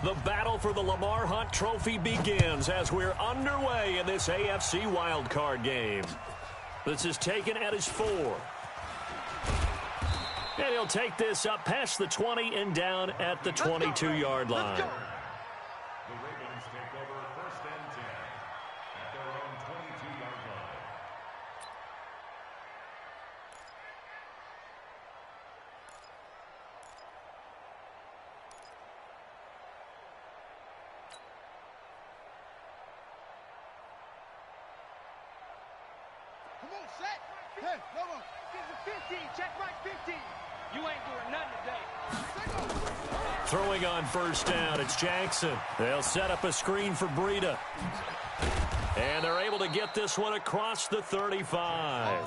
The battle for the Lamar Hunt Trophy begins as we're underway in this AFC wildcard game. This is taken at his 4. And he'll take this up past the 20 and down at the 22-yard line. The Ravens take over 1st and 10 at their own 22-yard line. Come on, set. Hey, come on. This is 15. Check right 15. You ain't doing nothing today. Throwing on 1st down, it's Jackson. They'll set up a screen for Breida. And they're able to get this one across the 35.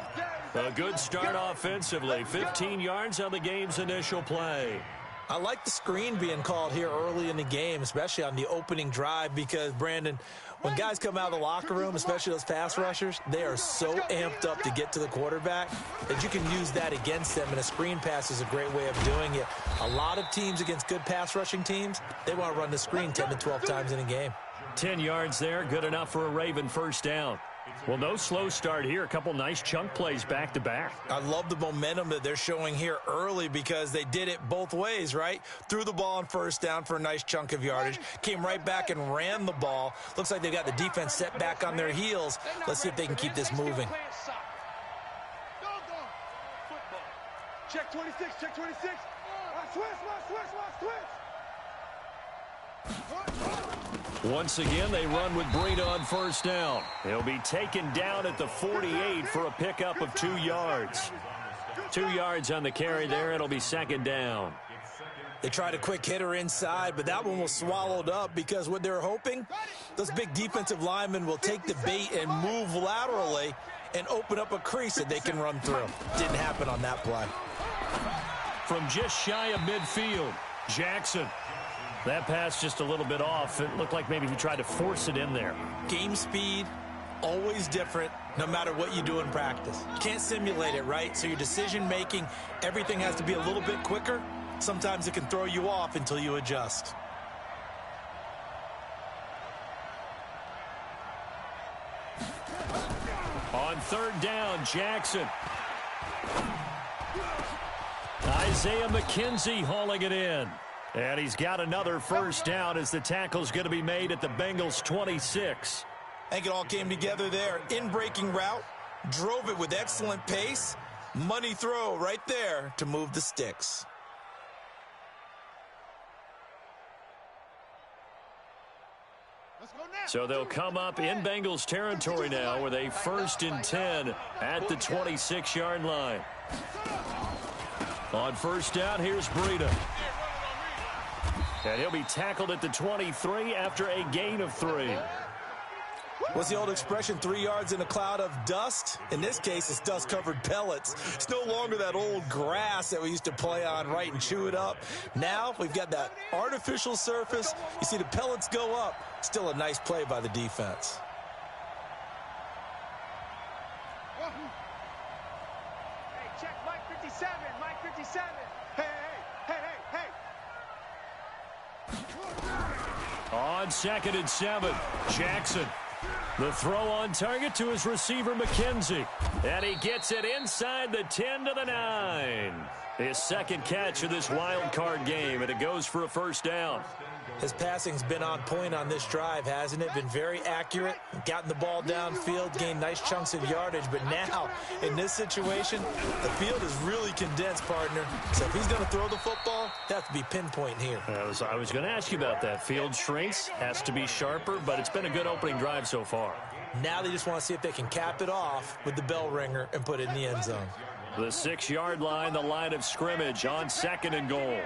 A good start offensively. 15 yards on the game's initial play. I like the screen being called here early in the game, especially on the opening drive, because, Brandon, when guys come out of the locker room, especially those pass rushers, they are so amped up to get to the quarterback that you can use that against them, and a screen pass is a great way of doing it. A lot of teams against good pass rushing teams, they want to run the screen 10 to 12 times in a game. 10 yards there, good enough for a Raven 1st down. Well, no slow start here. A couple nice chunk plays back-to-back. I love the momentum that they're showing here early because they did it both ways, right? Threw the ball on 1st down for a nice chunk of yardage. Came right back and ran the ball. Looks like they've got the defense set back on their heels. Let's see if they can keep this moving. Check 26, check 26. Switch. Once again, they run with Breida on 1st down. He'll be taken down at the 48 for a pickup of 2 yards. 2 yards on the carry there. It'll be 2nd down. They tried a quick hitter inside, but that one was swallowed up because what they're hoping, those big defensive linemen will take the bait and move laterally and open up a crease that they can run through. Didn't happen on that play. From just shy of midfield, Jackson. That pass just a little bit off. It looked like maybe he tried to force it in there. Game speed, always different, no matter what you do in practice. You can't simulate it, right? So your decision-making, everything has to be a little bit quicker. Sometimes it can throw you off until you adjust. On 3rd down, Jackson. Isaiah McKenzie hauling it in. And he's got another 1st down as the tackle's going to be made at the Bengals 26. I think it all came together there. In-breaking route, drove it with excellent pace. Money throw right there to move the sticks. So they'll come up in Bengals territory now with a 1st and 10 at the 26-yard line. On 1st down, here's Breida. And he'll be tackled at the 23 after a gain of 3. What's the old expression, 3 yards in a cloud of dust? In this case, it's dust-covered pellets. It's no longer that old grass that we used to play on, right, and chew it up. Now we've got that artificial surface. You see the pellets go up. Still a nice play by the defense. Hey, check Mike 57, Mike 57. Hey. On 2nd and 7, Jackson. The throw on target to his receiver, McKenzie. And he gets it inside the 10 to the 9. His 2nd catch of this wild card game, and it goes for a 1st down. His passing's been on point on this drive, hasn't it? Been very accurate, gotten the ball downfield, gained nice chunks of yardage. But now, in this situation, the field is really condensed, partner. So if he's going to throw the football, that has to be pinpoint here. I was going to ask you about that. Field shrinks, has to be sharper, but it's been a good opening drive so far. Now they just want to see if they can cap it off with the bell ringer and put it in the end zone. The 6-yard line, the line of scrimmage on 2nd and goal.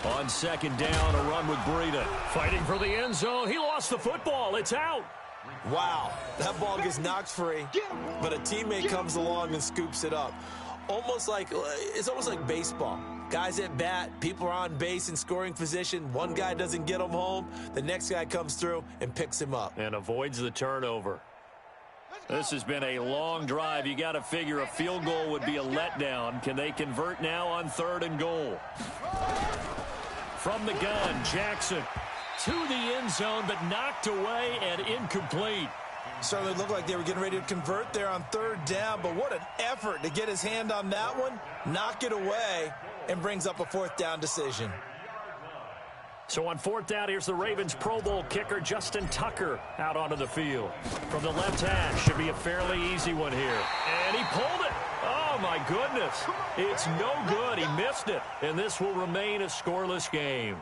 On 2nd down, a run with Breida. Fighting for the end zone. He lost the football. It's out. Wow, that ball gets knocked free, but a teammate comes along and scoops it up. It's almost like baseball. Guys at bat, people are on base in scoring position. One guy doesn't get him home. The next guy comes through and picks him up. And avoids the turnover. This has been a long drive. You got to figure a field goal would be a letdown. Can they convert now on 3rd and goal? From the gun, Jackson to the end zone, but knocked away and incomplete. Certainly looked like they were getting ready to convert there on third down, but what an effort to get his hand on that one, knock it away, and brings up a fourth down decision. So on fourth down, here's the Ravens Pro Bowl kicker Justin Tucker out onto the field. From the left hash, should be a fairly easy one here. And he pulled it. Oh, my goodness. It's no good. He missed it. And this will remain a scoreless game.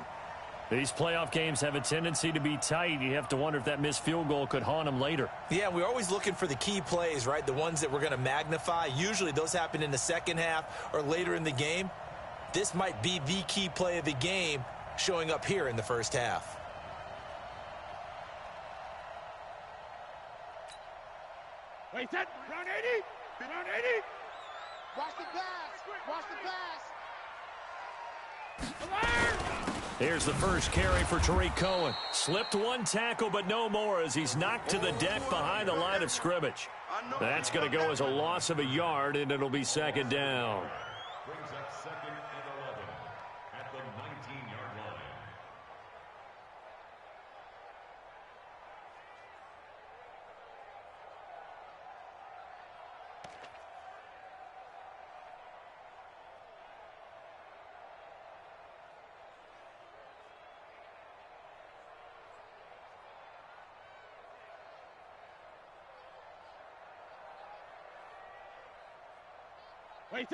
These playoff games have a tendency to be tight. You have to wonder if that missed field goal could haunt them later. Yeah, we're always looking for the key plays, right? The ones that we're going to magnify. Usually those happen in the second half or later in the game. This might be the key play of the game showing up here in the first half. Wait, that round 80. Round 80. Watch the pass. Watch the pass. Alert! Here's the first carry for Tariq Cohen. Slipped one tackle, but no more as he's knocked to the deck behind the line of scrimmage. That's going to go as a loss of a yard, and it'll be second down. Brings up second and 11 at the 19-yard line.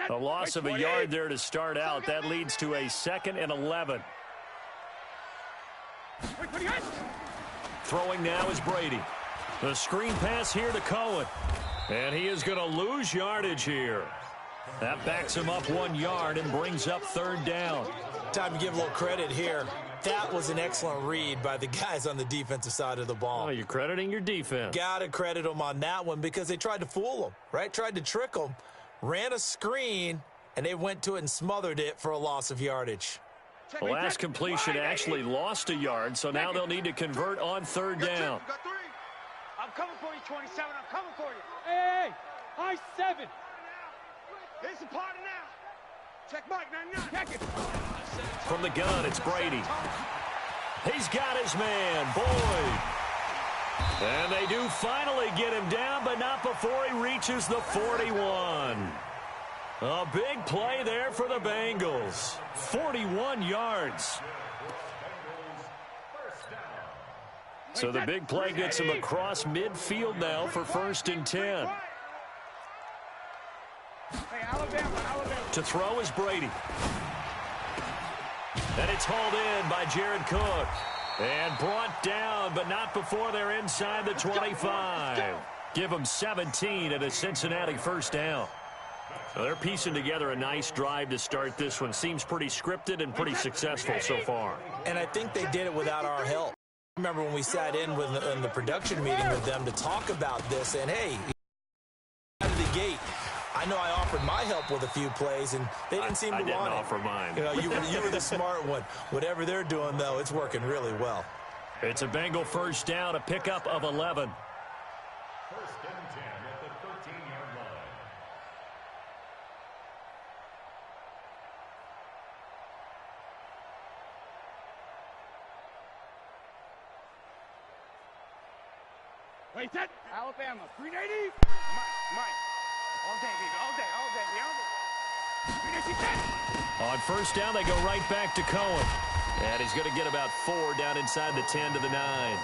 A loss of a yard there to start out. That leads to a second and 11. Throwing now is Brady. The screen pass here to Cohen. And he is going to lose yardage here. That backs him up 1 yard and brings up third down. Time to give a little credit here. That was an excellent read by the guys on the defensive side of the ball. Oh, you're crediting your defense. Got to credit them on that one because they tried to fool them, right? Tried to trick them. Ran a screen, and they went to it and smothered it for a loss of yardage. The last completion actually lost a yard, so now they'll need to convert on third down. I'm coming for you, 27. I'm coming for you. Hey, high 7. Here's the party now. Check Mike, 99. Check it. From the gun, it's Brady. He's got his man, Boyd. And they do finally get him down, but not before he reaches the 41. A big play there for the Bengals. 41 yards. So the big play gets him across midfield now for first and 10. Hey, Alabama. To throw is Brady. And it's hauled in by Jared Cook. And brought down, but not before they're inside the 25. Give them 17 at a Cincinnati first down. So they're piecing together a nice drive to start this one. Seems pretty scripted and pretty successful so far. And I think they did it without our help. I remember when we sat in the production meeting with them to talk about this, and hey, out of the gate, I know I offered my help with a few plays, and they didn't seem to want it. I didn't offer mine. You know, you were the smart one. Whatever they're doing, though, it's working really well. It's a Bengal first down, a pickup of 11. First and 10 at the 13-yard line. Wait, that Alabama. 380. Mike. All day, baby. All day. On first down, they go right back to Cohen. And he's going to get about 4 down inside the 10 to the 9.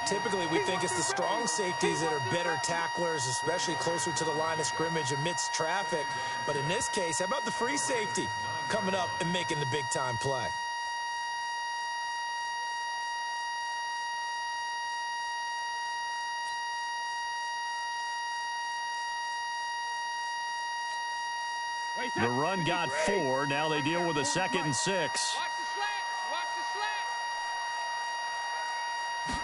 Typically, we think it's the strong safeties that are better tacklers, especially closer to the line of scrimmage amidst traffic. But in this case, how about the free safety coming up and making the big-time play? The run got 4. Now they deal with a 2nd and 6. Watch the slant.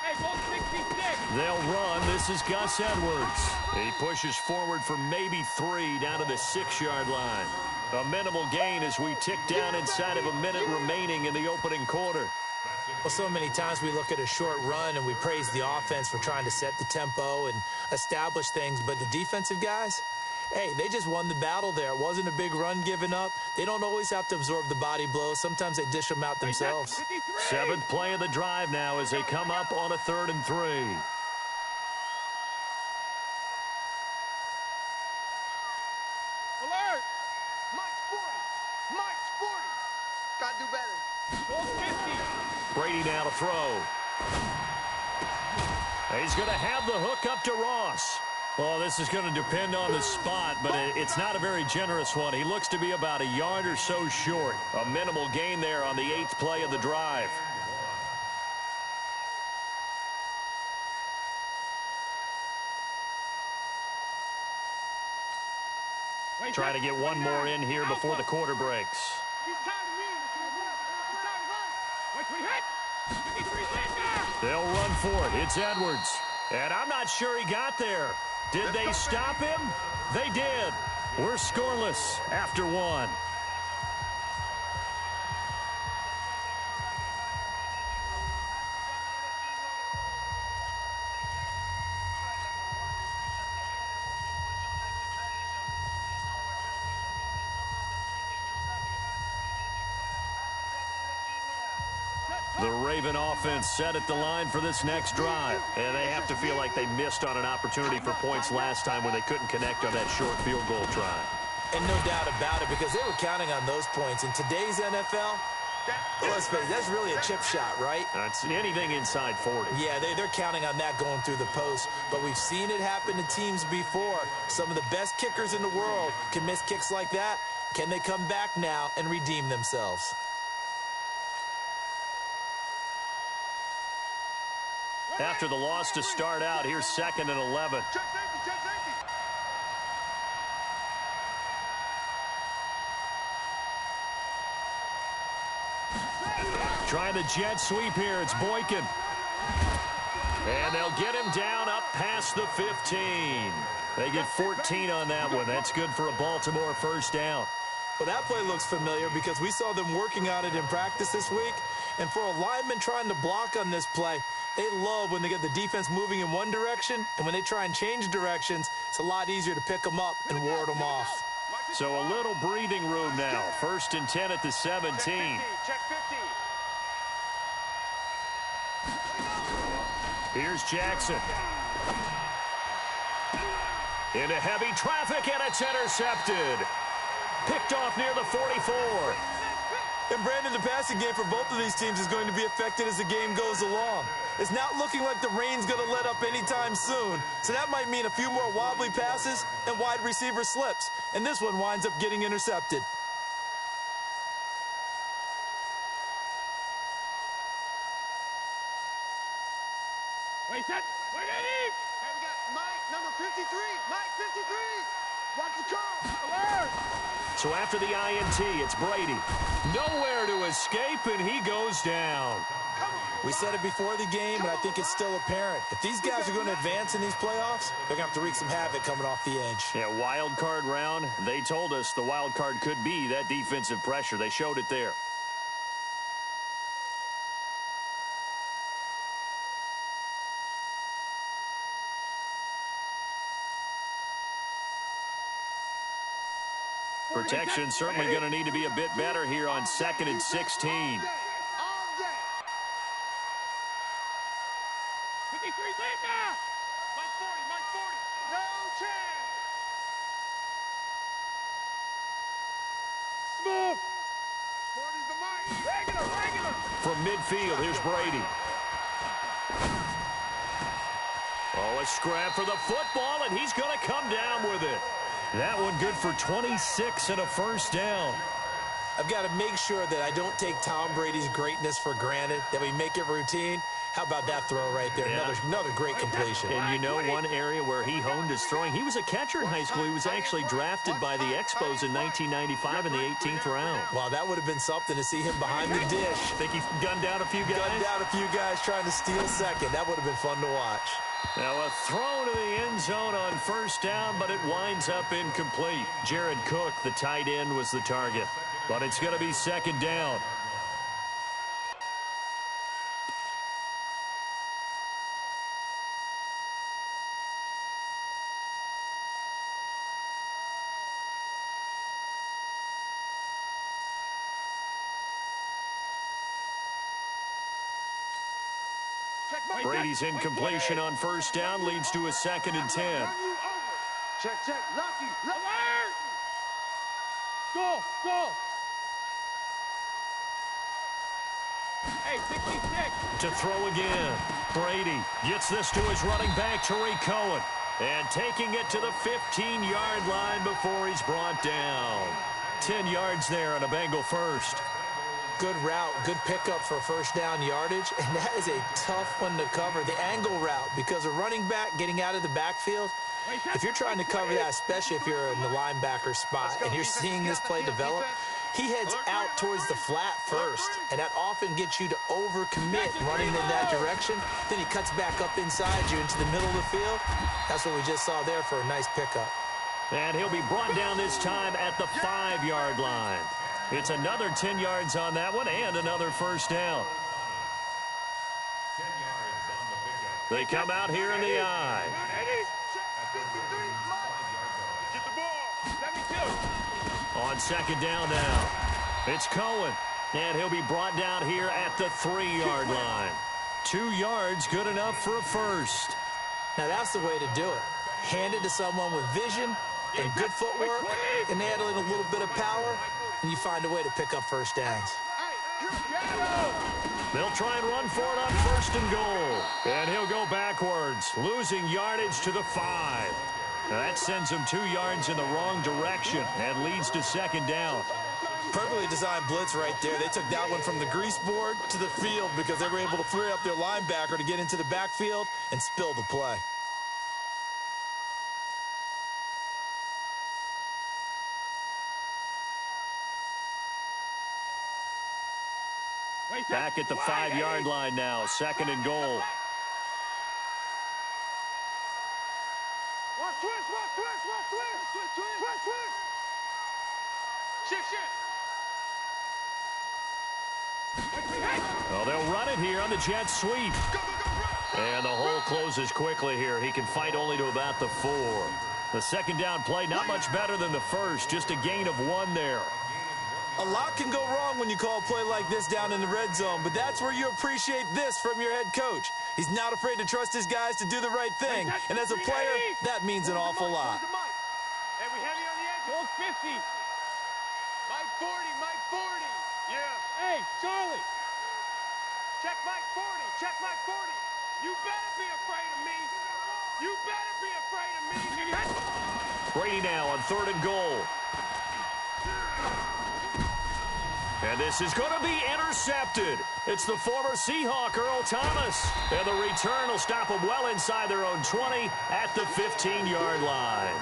Hey, ball 66. They'll run. This is Gus Edwards. He pushes forward for maybe 3 down to the 6-yard line. A minimal gain as we tick down inside of a minute remaining in the opening quarter. Well, so many times we look at a short run and we praise the offense for trying to set the tempo and establish things, but the defensive guys, hey, they just won the battle there. It wasn't a big run given up. They don't always have to absorb the body blows. Sometimes they dish them out themselves. 7th play of the drive now as they come up on a 3rd and 3. Alert! Mike's 40. Mike's 40. Gotta do better. Goal 50. Brady now to throw. He's going to have the hook up to Ross. Well, this is going to depend on the spot, but it's not a very generous one. He looks to be about a yard or so short. A minimal gain there on the 8th play of the drive. Trying to get one more in here before the quarter breaks. They'll run for it. It's Edwards. And I'm not sure he got there. Did they stop him? They did. We're scoreless after 1. The Raven offense set at the line for this next drive. And they have to feel like they missed on an opportunity for points last time when they couldn't connect on that short field goal try. And no doubt about it, because they were counting on those points. In today's NFL, let's face it, that's really a chip shot, right? That's anything inside 40. Yeah, they're counting on that going through the post. But we've seen it happen to teams before. Some of the best kickers in the world can miss kicks like that. Can they come back now and redeem themselves? After the loss to start out, here's 2nd and 11. Check safety, check safety. Trying the jet sweep here. It's Boykin. And they'll get him down up past the 15. They get 14 on that one. That's good for a Baltimore first down. Well, that play looks familiar because we saw them working on it in practice this week. And for a lineman trying to block on this play, they love when they get the defense moving in one direction. And when they try and change directions, it's a lot easier to pick them up and ward them off. So a little breathing room now. 1st and 10 at the 17. Check 15. Here's Jackson. Into heavy traffic, and it's intercepted. Picked off near the 44. And Brandon, the passing game for both of these teams is going to be affected as the game goes along. It's not looking like the rain's going to let up anytime soon. So that might mean a few more wobbly passes and wide receiver slips. And this one winds up getting intercepted. Wait, set. Wait, Eddie. Hey, we got Mike, number 53. Mike, 53. Watch the call. Alert. So after the INT, it's Brady. Nowhere to escape, and he goes down. We said it before the game, and I think it's still apparent. If these guys are going to advance in these playoffs, they're going to have to wreak some havoc coming off the edge. Yeah, wild card round. They told us the wild card could be that defensive pressure. They showed it there. Protection certainly going to need to be a bit better here on 2nd and 16. All day. 53, lead now. Mike 40, Mike 40. No chance. Smooth. 40's the Mike. Regular. From midfield, here's Brady. Oh, a scrap for the football, and he's going to come down with it. That one good for 26 and a first down. I've got to make sure that I don't take Tom Brady's greatness for granted, that we make it routine. How about that throw right there? Yeah. Another great completion. And you know one area where he honed his throwing? He was a catcher in high school. He was actually drafted by the Expos in 1995 in the 18th round. Wow, that would have been something to see him behind the dish. Think he gunned down a few guys? Gunned down a few guys trying to steal second. That would have been fun to watch. Now a throw to the end zone on first down, but it winds up incomplete. Jared Cook, the tight end, was the target. But it's going to be 2nd down. Brady's incompletion on first down leads to a 2nd and 10. Check, Lucky. Alert! Go! Hey, 66. To throw again. Brady gets this to his running back, Tariq Cohen. And taking it to the 15-yard line before he's brought down. 10 yards there on a Bengal first. Good route, good pickup for first down yardage, and that is a tough one to cover, the angle route, because a running back getting out of the backfield, if you're trying to cover that, especially if you're in the linebacker spot and you're seeing this play develop, he heads out towards the flat first, and that often gets you to overcommit running in that direction. Then he cuts back up inside you into the middle of the field. That's what we just saw there for a nice pickup. And he'll be brought down this time at the 5-yard line. It's another 10 yards on that one and another first down. They come out here in the eye. Get the ball. 72. On 2nd down now, it's Cohen. And he'll be brought down here at the 3-yard line. 2 yards, good enough for a first. Now that's the way to do it. Hand it to someone with vision and good footwork, and add in a little bit of power, and you find a way to pick up first downs. They'll try and run for it on 1st and goal. And he'll go backwards, losing yardage to the 5. That sends him 2 yards in the wrong direction and leads to 2nd down. Perfectly designed blitz right there. They took that one from the grease board to the field because they were able to free up their linebacker to get into the backfield and spill the play. Back at the 5-yard line now, 2nd and goal. Watch twist. Shift. Well, they'll run it here on the jet sweep. And the hole closes quickly here. He can fight only to about the 4. The 2nd down play, not much better than the first, just a gain of 1 there. A lot can go wrong when you call a play like this down in the red zone, but that's where you appreciate this from your head coach. He's not afraid to trust his guys to do the right thing, and as a player, that means an awful lot. Hey, we heavy on the edge. Hold 50. Mike 40. Yeah. Hey, Charlie. Check Mike 40. You better be afraid of me. Brady now on 3rd and goal. And this is going to be intercepted. It's the former Seahawk, Earl Thomas. And the return will stop them well inside their own 20 at the 15-yard line.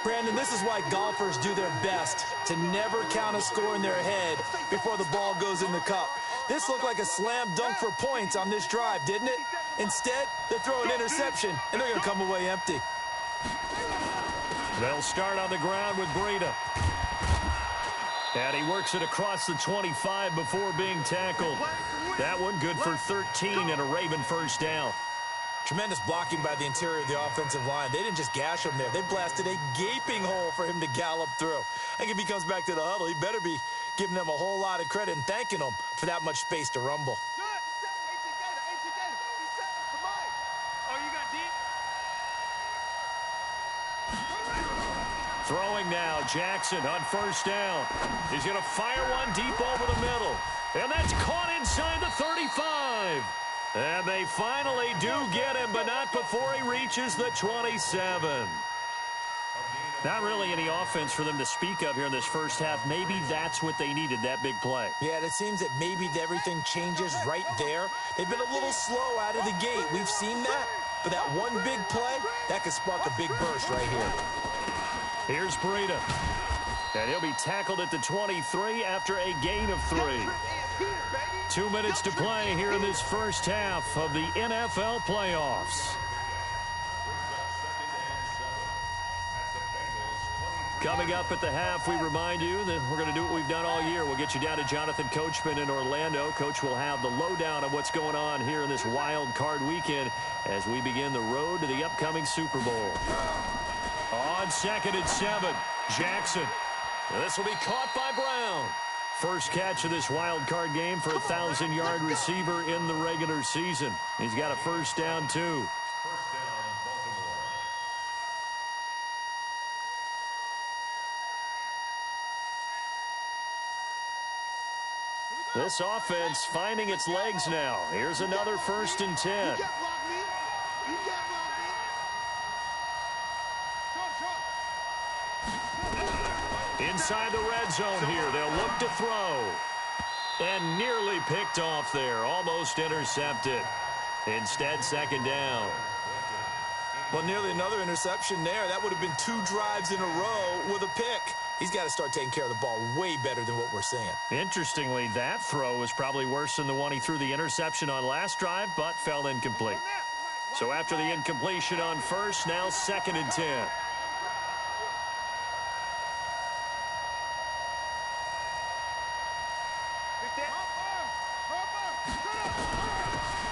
Brandon, this is why golfers do their best to never count a score in their head before the ball goes in the cup. This looked like a slam dunk for points on this drive, didn't it? Instead, they throw an interception, and they're going to come away empty. They'll start on the ground with Breida. And he works it across the 25 before being tackled. That one good for 13 and a Raven first down. Tremendous blocking by the interior of the offensive line. They didn't just gash him there. They blasted a gaping hole for him to gallop through. I think if he comes back to the huddle, he better be giving them a whole lot of credit and thanking them for that much space to rumble. Oh, you got deep? Throwing now, Jackson on first down. He's going to fire one deep over the middle. And that's caught inside the 35. And they finally do get him, but not before he reaches the 27. Not really any offense for them to speak of here in this first half. Maybe that's what they needed, that big play. Yeah, and it seems that maybe everything changes right there. They've been a little slow out of the gate. We've seen that. But that one big play, that could spark a big burst right here. Here's Breida. And he'll be tackled at the 23 after a gain of 3. 2 minutes to play here in this first half of the NFL playoffs. Coming up at the half, we remind you that we're going to do what we've done all year. We'll get you down to Jonathan Coachman in Orlando. Coach will have the lowdown of what's going on here in this wild card weekend as we begin the road to the upcoming Super Bowl. On 2nd and 7, Jackson. This will be caught by Brown. first catch of this wild card game for a 1,000-yard receiver in the regular season. He's got a first down, too. First down, Baltimore. This offense finding its legs now. Here's another 1st and 10. Inside the red zone here. They'll look to throw. And nearly picked off there. Almost intercepted. Instead, 2nd down. Well, nearly another interception there. That would have been 2 drives in a row with a pick. He's got to start taking care of the ball way better than what we're seeing. Interestingly, that throw was probably worse than the one he threw the interception on last drive, but fell incomplete. So after the incompletion on first, now 2nd and 10.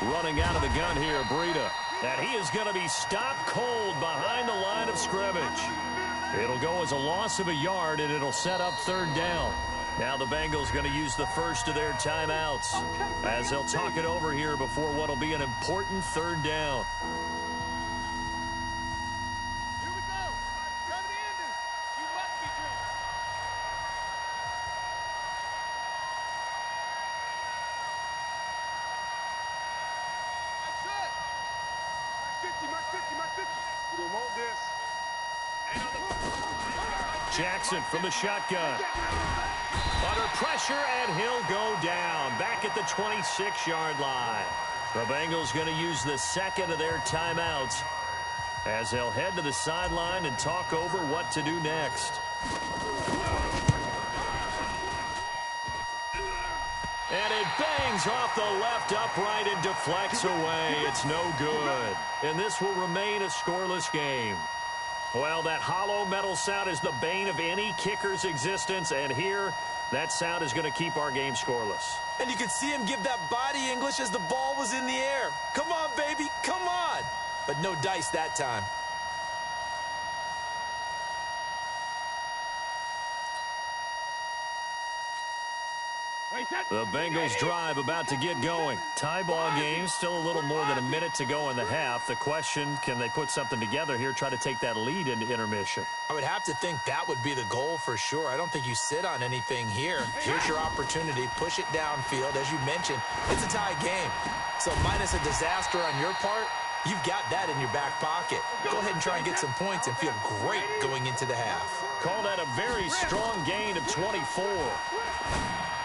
Running out of the gun here, Breida. And he is going to be stopped cold behind the line of scrimmage. It'll go as a loss of a yard, and it'll set up 3rd down. Now the Bengals going to use the first of their timeouts as they'll talk it over here before what will be an important 3rd down. Here we go. Come to the ending. You must be dreaming. That's it. Mark 50, Mark 50. We don't want this. Jackson from the shotgun. Under pressure, and he'll go down. Back at the 26-yard line. The Bengals going to use the 2nd of their timeouts as they'll head to the sideline and talk over what to do next. And it bangs off the left upright and deflects away. It's no good. And this will remain a scoreless game. Well, that hollow metal sound is the bane of any kicker's existence, and here, that sound is going to keep our game scoreless. And you could see him give that body English as the ball was in the air. Come on, baby, come on. But no dice that time. The Bengals drive about to get going. Tie ball game, still a little more than a minute to go in the half. The question, can they put something together here, try to take that lead into intermission? I would have to think that would be the goal for sure. I don't think you sit on anything here. Here's your opportunity. Push it downfield. As you mentioned, it's a tie game. So minus a disaster on your part, you've got that in your back pocket. Go ahead and try and get some points and feel great going into the half. Call that a very strong gain of 24.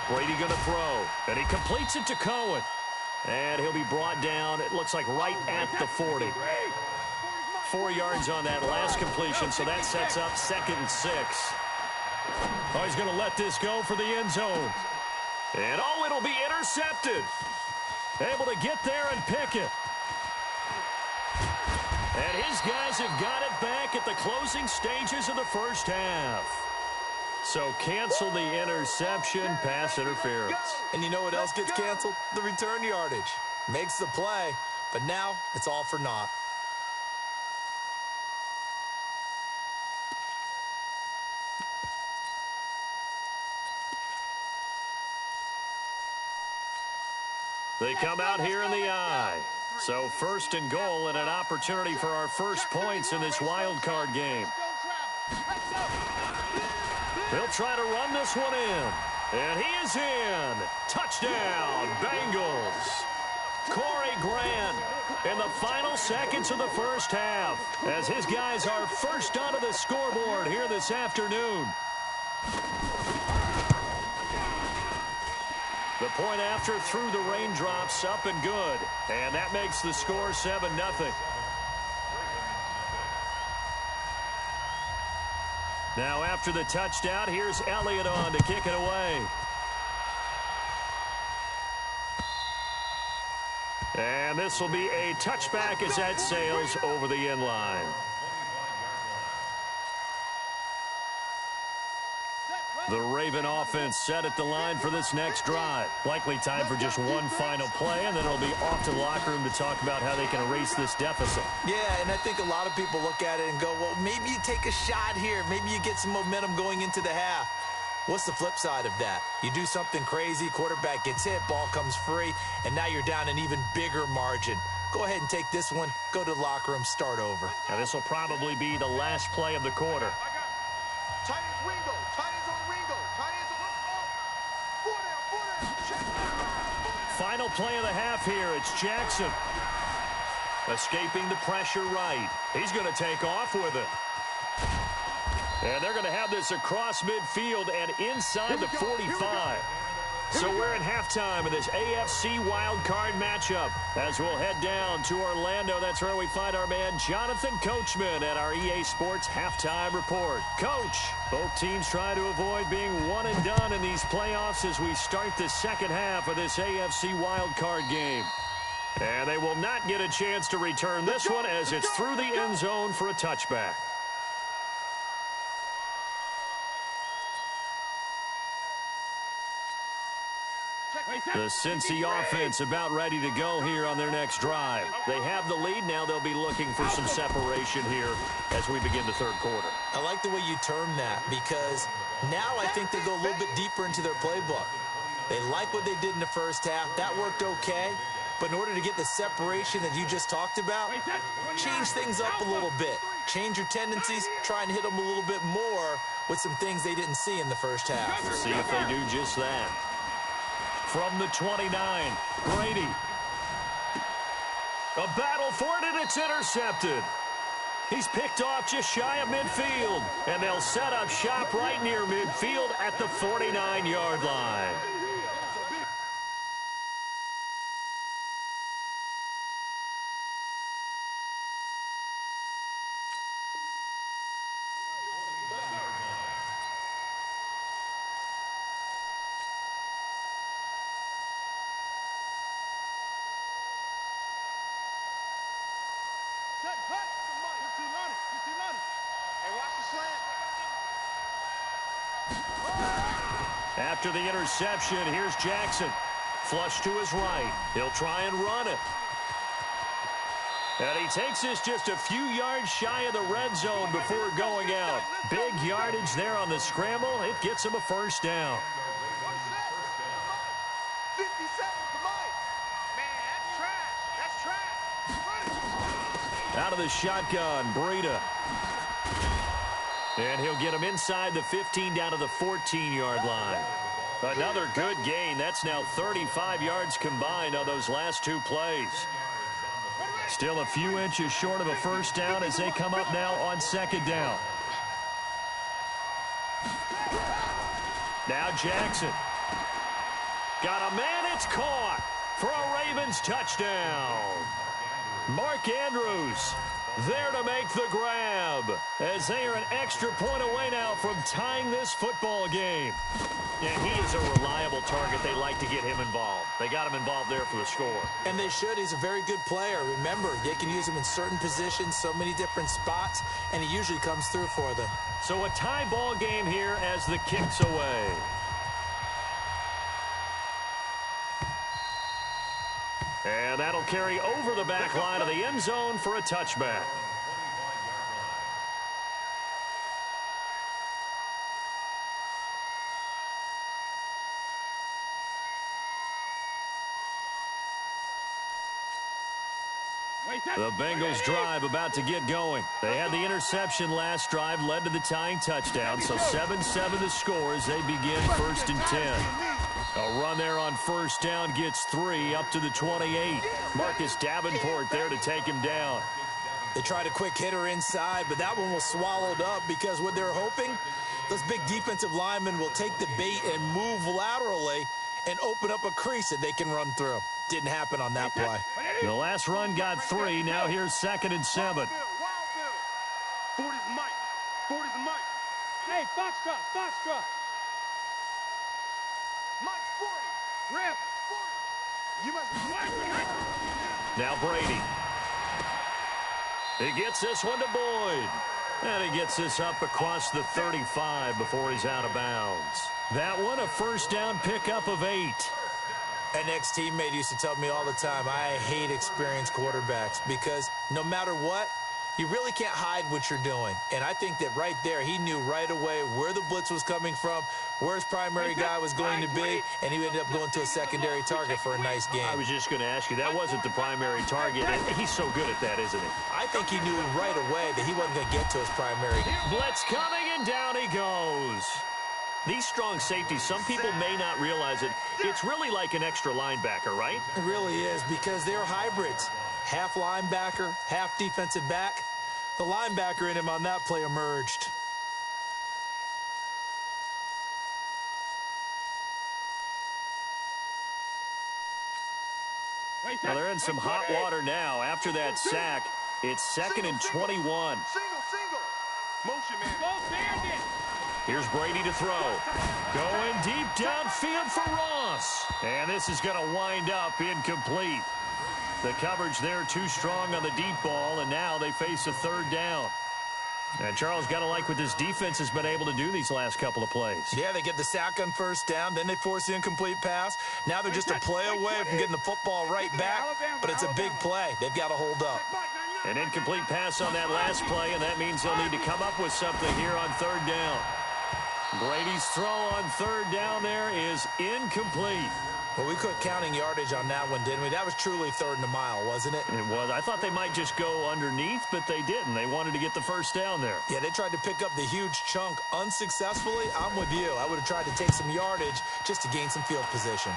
Brady going to throw, and he completes it to Cohen. And he'll be brought down, it looks like right at the 40. 4 yards on that last completion, so that sets up 2nd and 6. Oh, he's going to let this go for the end zone. And, oh, it'll be intercepted. Able to get there and pick it. And his guys have got it back at the closing stages of the first half. So cancel the interception, pass interference. And you know what else gets canceled? The return yardage. Makes the play, but now it's all for naught. They come out here in the eye. So 1st and goal and an opportunity for our first points in this wild card game. They'll try to run this one in. And he is in. Touchdown, Bengals. Corey Grant in the final seconds of the first half as his guys are first onto the scoreboard here this afternoon. The point after through the raindrops up and good. And that makes the score 7-0. Now after the touchdown, here's Elliott on to kick it away. And this will be a touchback as that sails over the end line. The Raven offense set at the line for this next drive. Likely time for just one final play, and then it'll be off to the locker room to talk about how they can erase this deficit. Yeah, and I think a lot of people look at it and go, well, maybe you take a shot here. Maybe you get some momentum going into the half. What's the flip side of that? You do something crazy, quarterback gets hit, ball comes free, and now you're down an even bigger margin. Go ahead and take this one, go to the locker room, start over. Now this will probably be the last play of the quarter. Tight ends Ringo. Tight ends on Ringo. Tight ends on four down. Check. Final play of the half here. It's Jackson. Escaping the pressure right. He's going to take off with it. And they're going to have this across midfield and inside the 45. So we're in halftime of this AFC wildcard matchup. As we'll head down to Orlando, that's where we find our man Jonathan Coachman at our EA Sports Halftime Report. Coach, both teams try to avoid being one and done in these playoffs as we start the second half of this AFC wildcard game. And they will not get a chance to return this one as it's through the end zone for a touchback. The Cincy offense about ready to go here on their next drive. They have the lead. Now they'll be looking for some separation here as we begin the third quarter. I like the way you term that because now I think they go a little bit deeper into their playbook. They like what they did in the first half. That worked okay. But in order to get the separation that you just talked about, change things up a little bit. Change your tendencies. Try and hit them a little bit more with some things they didn't see in the first half. See if they do just that. From the 29, Brady. A battle for it, and it's intercepted. He's picked off just shy of midfield, and they'll set up shop right near midfield at the 49-yard line. After the interception, here's Jackson. Flush to his right. He'll try and run it. And he takes this just a few yards shy of the red zone before going out. Big yardage there on the scramble. It gets him a first down. 57, come on. Man, that's trash. That's trash. Out of the shotgun, Breida. And he'll get him inside the 15 down to the 14-yard line. Another good gain. That's now 35 yards combined on those last two plays. Still a few inches short of a first down as they come up now on second down. Now Jackson. Got a man, it's caught for a Ravens touchdown. Mark Andrews there to make the grab as they are an extra point away now from tying this football game. And he is a reliable target. They like to get him involved. They got him involved there for the score. And they should. He's a very good player. Remember, they can use him in certain positions, so many different spots, and he usually comes through for them. So a tie ball game here as the kick's away. And that'll carry over the back line of the end zone for a touchback. The Bengals drive about to get going. They had the interception last drive, led to the tying touchdown. So 7-7 the score as they begin 1st and 10. A run there on first down gets 3 up to the 28. Marcus Davenport there to take him down. They tried a quick hitter inside, but that one was swallowed up because what they're hoping, those big defensive linemen will take the bait and move laterally and open up a crease that they can run through. Didn't happen on that play. The last run got 3. Now here's 2nd and 7. 40's Mike. 40's Mike. Hey, Foxtrot, Foxtrot. Mike's 40. Rip. 40. You must be Now Brady. He gets this one to Boyd. And he gets this up across the 35 before he's out of bounds. That one a first down pickup of 8. An ex-teammate used to tell me all the time, I hate experienced quarterbacks because no matter what, You really can't hide what you're doing. And I think that right there, he knew right away where the blitz was coming from, where his primary guy was going to be, and he ended up going to a secondary target for a nice game. I was just going to ask you, that wasn't the primary target, and he's so good at that, isn't he? I think he knew right away that he wasn't going to get to his primary. Blitz coming, and down he goes. These strong safeties, some people may not realize it. It's really like an extra linebacker, right? It really is, because they're hybrids. Half linebacker, half defensive back. The linebacker in him on that play emerged. Well, they're in some hot water now. After that sack, it's 2nd and 21. Single. Motion, man. Go, Bandit. Here's Brady to throw. Going deep downfield for Ross. And this is going to wind up incomplete. The coverage there too strong on the deep ball, and now they face a 3rd down. And Charles, got to like what this defense has been able to do these last couple of plays. Yeah, they get the sack on 1st down, then they force the incomplete pass. Now they're just a play away from getting the football right back, but it's a big play. They've got to hold up. An incomplete pass on that last play, and that means they'll need to come up with something here on 3rd down. Brady's throw on 3rd down there is incomplete. Well, we quit counting yardage on that one, didn't we? That was truly 3rd and a mile, wasn't it? It was. I thought they might just go underneath, but they didn't. They wanted to get the 1st down there. Yeah, they tried to pick up the huge chunk unsuccessfully. I'm with you. I would have tried to take some yardage just to gain some field position.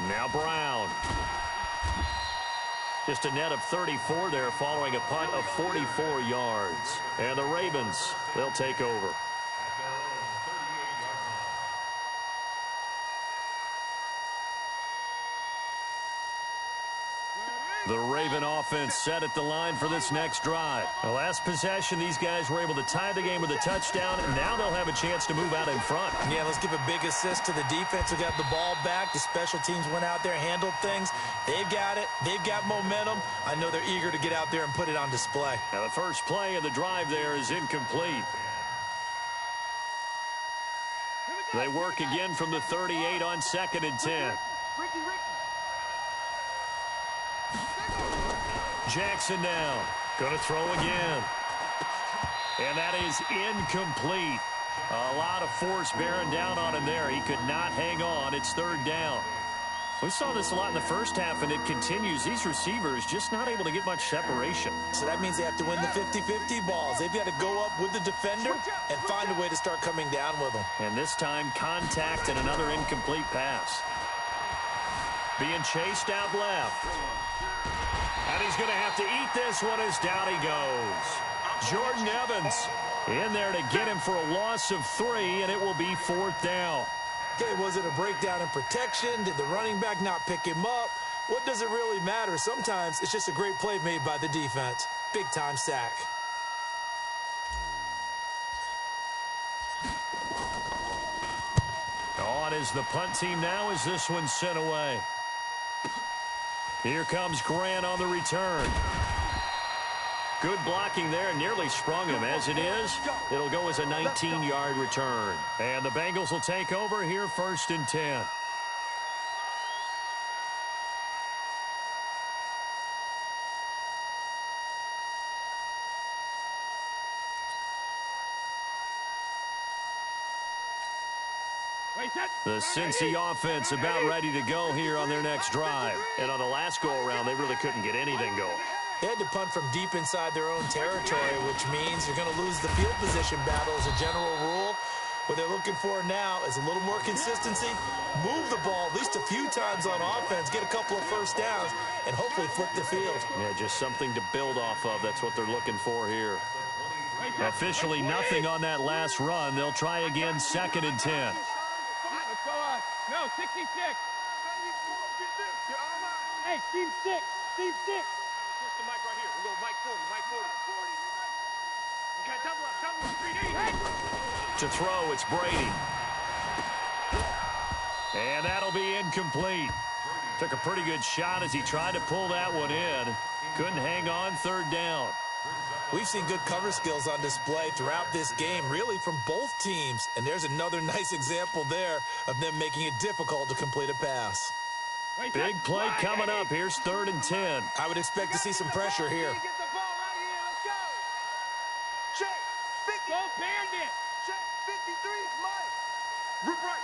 Now Brown. Just a net of 34 there following a punt of 44 yards. And the Ravens, they'll take over. The Raven offense set at the line for this next drive. The last possession, these guys were able to tie the game with a touchdown, and now they'll have a chance to move out in front. Yeah, let's give a big assist to the defense who got the ball back. The special teams went out there, handled things. They've got it. They've got momentum. I know they're eager to get out there and put it on display. Now the first play of the drive there is incomplete. They work again from the 38 on 2nd and 10. Jackson now. Going to throw again. And that is incomplete. A lot of force bearing down on him there. He could not hang on. It's 3rd down. We saw this a lot in the first half, and it continues. These receivers just not able to get much separation. So that means they have to win the 50-50 balls. They've got to go up with the defender and find a way to start coming down with them. And this time, contact and another incomplete pass. Being chased out left. And he's going to have to eat this one as down he goes. Jordan Evans in there to get him for a loss of 3, and it will be 4th down. Okay, was it a breakdown in protection? Did the running back not pick him up? What does it really matter? Sometimes it's just a great play made by the defense. Big-time sack. On is the punt team now as this one's sent away. Here comes Grant on the return. Good blocking there, nearly sprung him. As it is, it'll go as a 19-yard return. And the Bengals will take over here 1st and 10. The Cincy offense about ready to go here on their next drive. And on the last go-around, they really couldn't get anything going. They had to punt from deep inside their own territory, which means you're going to lose the field position battle as a general rule. What they're looking for now is a little more consistency, move the ball at least a few times on offense, get a couple of 1st downs, and hopefully flip the field. Yeah, just something to build off of. That's what they're looking for here. Officially nothing on that last run. They'll try again 2nd and 10. No, 66. Hey, team 6. Team 6. Push the mic right here. We'll go mic 40. Mic 40. Okay, double up. 3D. To throw, it's Brady. And that'll be incomplete. Took a pretty good shot as he tried to pull that one in. Couldn't hang on. 3rd down. We've seen good cover skills on display throughout this game, really from both teams. And there's another nice example there of them making it difficult to complete a pass. Big play coming up. Here's 3rd and 10. I would expect to see some pressure here. Get the ball right here. Let's go. Check. 50. Go Bandit. Check. 53 is Mike. Rip right.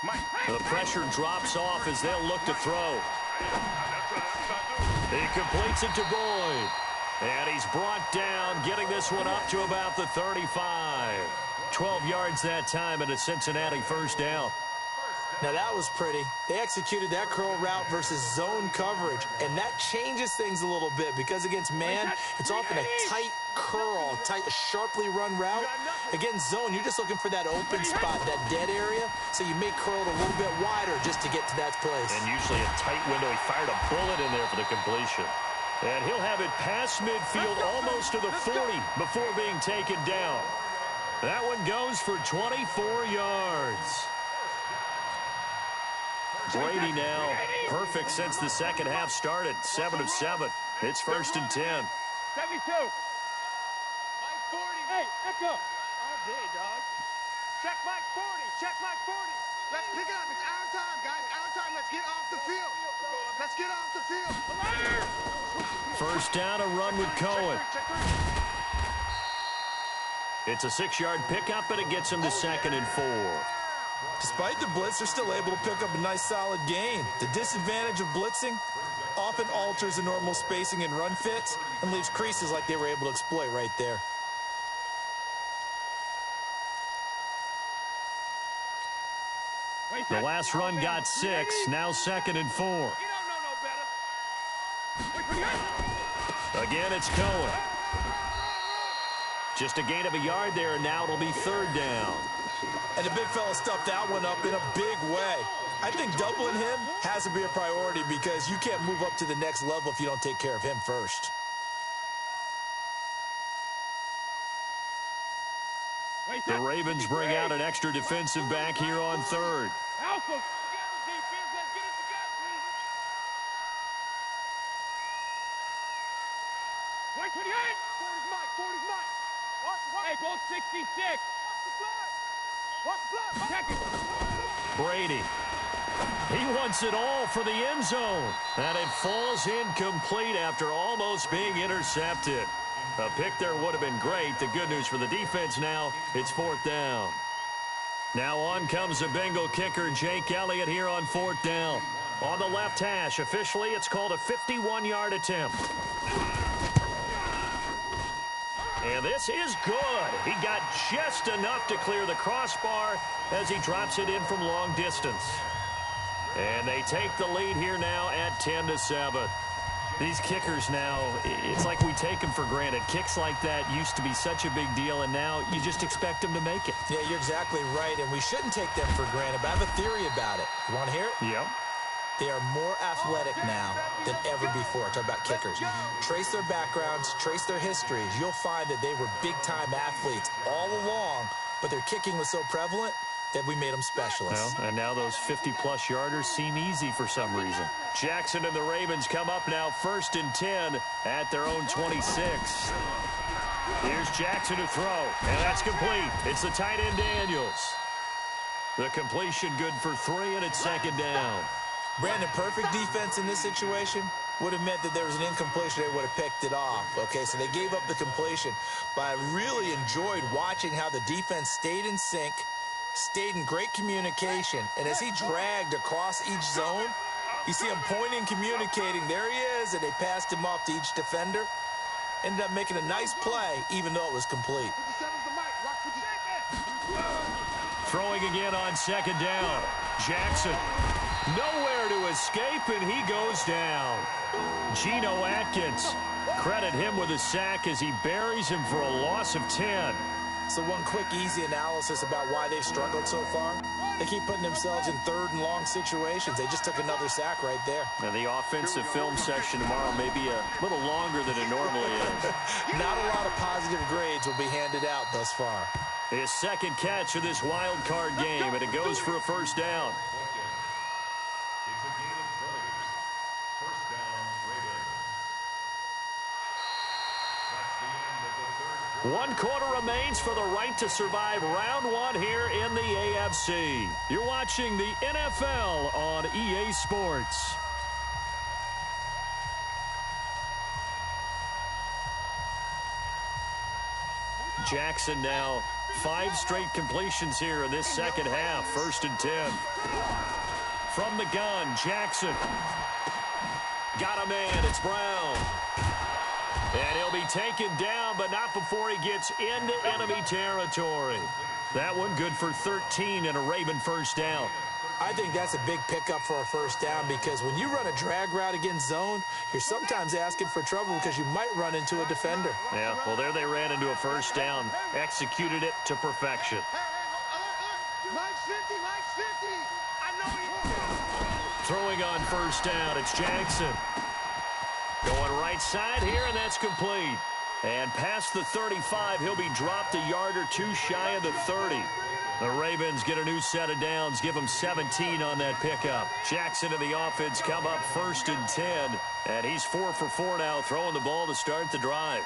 Mike. The pressure drops off as they'll look to throw. He completes it to Boyd. And he's brought down, getting this one up to about the 35. 12 yards that time and a Cincinnati first down. Now that was pretty. They executed that curl route versus zone coverage, and that changes things a little bit because against man, it's often a tight curl, a sharply run route. Against zone, you're just looking for that open spot, that dead area, so you may curl it a little bit wider just to get to that place. And usually a tight window. He fired a bullet in there for the completion. And he'll have it past midfield almost to the 40 before being taken down. That one goes for 24 yards. Brady now perfect since the second half started. 7 of 7. It's 1st and 10. 72. Mike 40. Hey, echo. All day, dog. Check Mike 40. Check Mike 40. Let's pick it up. It's our time, guys. Our time. Let's get off the field. Let's get off the field. First down, a run with Cohen. It's a 6-yard pickup, and it gets him to 2nd and 4. Despite the blitz, they're still able to pick up a nice solid gain. The disadvantage of blitzing often alters the normal spacing and run fits and leaves creases like they were able to exploit right there. The last run got 6, now 2nd and 4. You don't know no better. Again, it's Cohen. Just a gain of a yard there, and now it'll be 3rd down. And the big fella stuffed that one up in a big way. I think doubling him has to be a priority because you can't move up to the next level if you don't take care of him first. The Ravens bring out an extra defensive back here on 3rd. Alpha. Together, defense. Let's get it together. 128. 40's Mike. 40's Mike. Hey, both 66. Check it. Brady. He wants it all for the end zone. And it falls incomplete after almost being intercepted. A pick there would have been great. The good news for the defense now, it's 4th down. Now on comes the Bengal kicker, Jake Elliott, here on 4th down. On the left hash, officially, it's called a 51-yard attempt. And this is good. He got just enough to clear the crossbar as he drops it in from long distance. And they take the lead here now at 10-7. These kickers now, it's like we take them for granted. Kicks like that used to be such a big deal, and now you just expect them to make it. Yeah, you're exactly right, and we shouldn't take them for granted, but I have a theory about it. You want to hear it? Yep. They are more athletic now than ever before. Talk about kickers. Trace their backgrounds, trace their histories. You'll find that they were big-time athletes all along, but their kicking was so prevalent that we made them specialists. Well, and now those 50-plus yarders seem easy for some reason. Jackson and the Ravens come up now 1st and 10 at their own 26. Here's Jackson to throw, and that's complete. It's the tight end Daniels. The completion good for 3, and it's 2nd down. Brandon, perfect defense in this situation would have meant that there was an incompletion. They would have picked it off. Okay, so they gave up the completion. But I really enjoyed watching how the defense stayed in sync, stayed in great communication, and as he dragged across each zone, you see him pointing, communicating. There he is, and they passed him off to each defender. Ended up making a nice play, even though it was complete. Throwing again on 2nd down. Jackson nowhere to escape, and he goes down. Geno Atkins, credit him with a sack as he buries him for a loss of 10. So one quick, easy analysis about why they've struggled so far. They keep putting themselves in 3rd and long situations. They just took another sack right there. Now the offensive film session tomorrow may be a little longer than it normally is. Not a lot of positive grades will be handed out thus far. His 2nd catch of this wild card game, and it goes for a 1st down. It's a game of 30. 1st down, Ravens. That's the end of the 3rd quarter. 1 quarter remains for the right to survive round 1 here in the AFC. You're watching the NFL on EA Sports. Jackson now 5 straight completions here in this second half. 1st and 10. From the gun, Jackson. Got a man. It's Brown. And he'll be taken down, but not before he gets into enemy territory. That one good for 13 and a Raven first down. I think that's a big pickup for a first down because when you run a drag route against zone, you're sometimes asking for trouble because you might run into a defender. Yeah, well, there they ran into a first down, executed it to perfection. Mike's 50, Mike's 50. I know he... Throwing on first down, it's Jackson. Going right side here, and that's complete. And past the 35, he'll be dropped a yard or 2 shy of the 30. The Ravens get a new set of downs, give them 17 on that pickup. Jackson and the offense come up 1st and 10, and he's 4 for 4 now, throwing the ball to start the drive.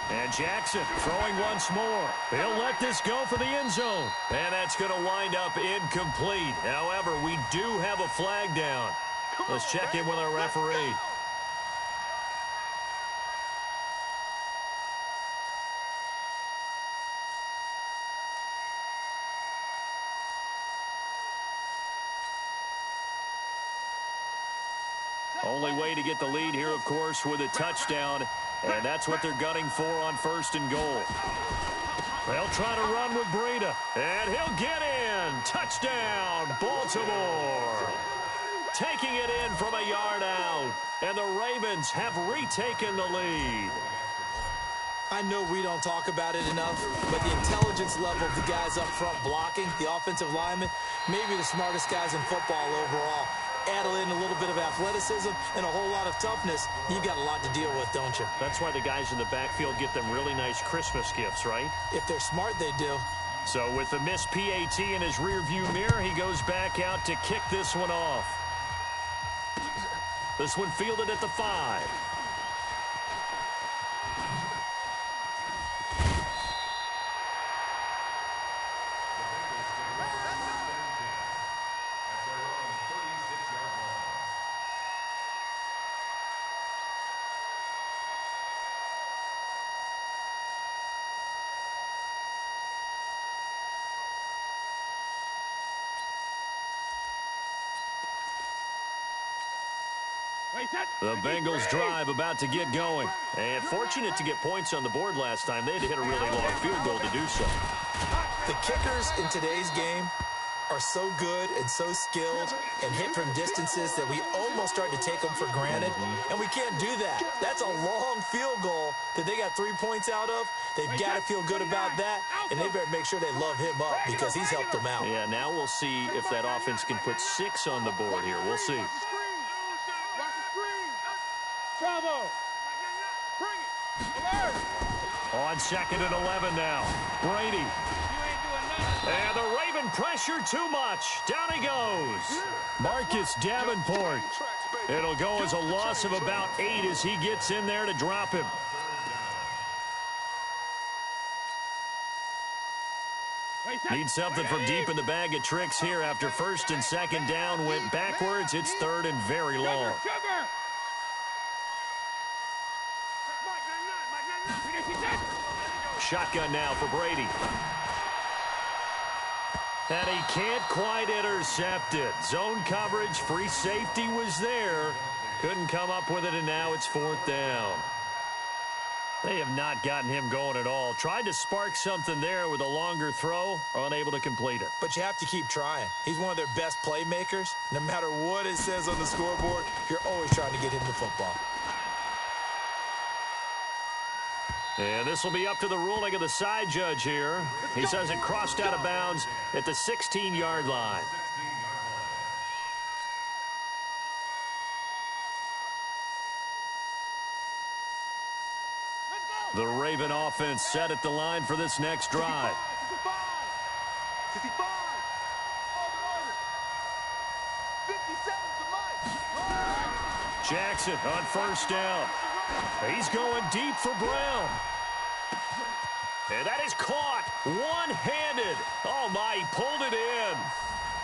And Jackson throwing once more. He'll let this go for the end zone. And that's going to wind up incomplete. However, we do have a flag down. Let's check in with our referee. Only way to get the lead here, of course, with a touchdown. And that's what they're gunning for on 1st and goal. They'll try to run with Breida. And he'll get in. Touchdown, Baltimore. Taking it in from a yard out. And the Ravens have retaken the lead. I know we don't talk about it enough, but the intelligence level of the guys up front blocking, the offensive linemen, maybe the smartest guys in football overall. Add in a little bit of athleticism and a whole lot of toughness, you've got a lot to deal with, don't you? That's why the guys in the backfield get them really nice Christmas gifts, right? If they're smart, they do. So with the missed PAT in his rearview mirror, he goes back out to kick this one off. This one fielded at the 5. The Bengals drive about to get going. And fortunate to get points on the board last time. They had to hit a really long field goal to do so. The kickers in today's game are so good and so skilled and hit from distances that we almost start to take them for granted. And we can't do that. That's a long field goal that they got 3 points out of. They've got to feel good about that, and they better make sure they love him up because he's helped them out. Yeah, now we'll see if that offense can put 6 on the board here. We'll see. Bravo! Bring it! Alert! On 2nd and 11 now. Brady. You ain't doing nothing. And the Raven pressure too much. Down he goes. Marcus Davenport. It'll go as a loss of about 8 as he gets in there to drop him. Need something from deep in the bag of tricks here after 1st and 2nd down went backwards. It's 3rd and very long. Shotgun now for Brady. And he can't quite intercept it. Zone coverage, free safety was there. Couldn't come up with it, and now it's 4th down. They have not gotten him going at all. Tried to spark something there with a longer throw, unable to complete it. But you have to keep trying. He's one of their best playmakers. No matter what it says on the scoreboard, you're always trying to get him the football. And this will be up to the ruling of the side judge here. He says it crossed out of bounds at the 16-yard line. The Raven offense set at the line for this next drive. Jackson on 1st down. He's going deep for Brown. And that is caught one-handed. Oh, my, he pulled it in.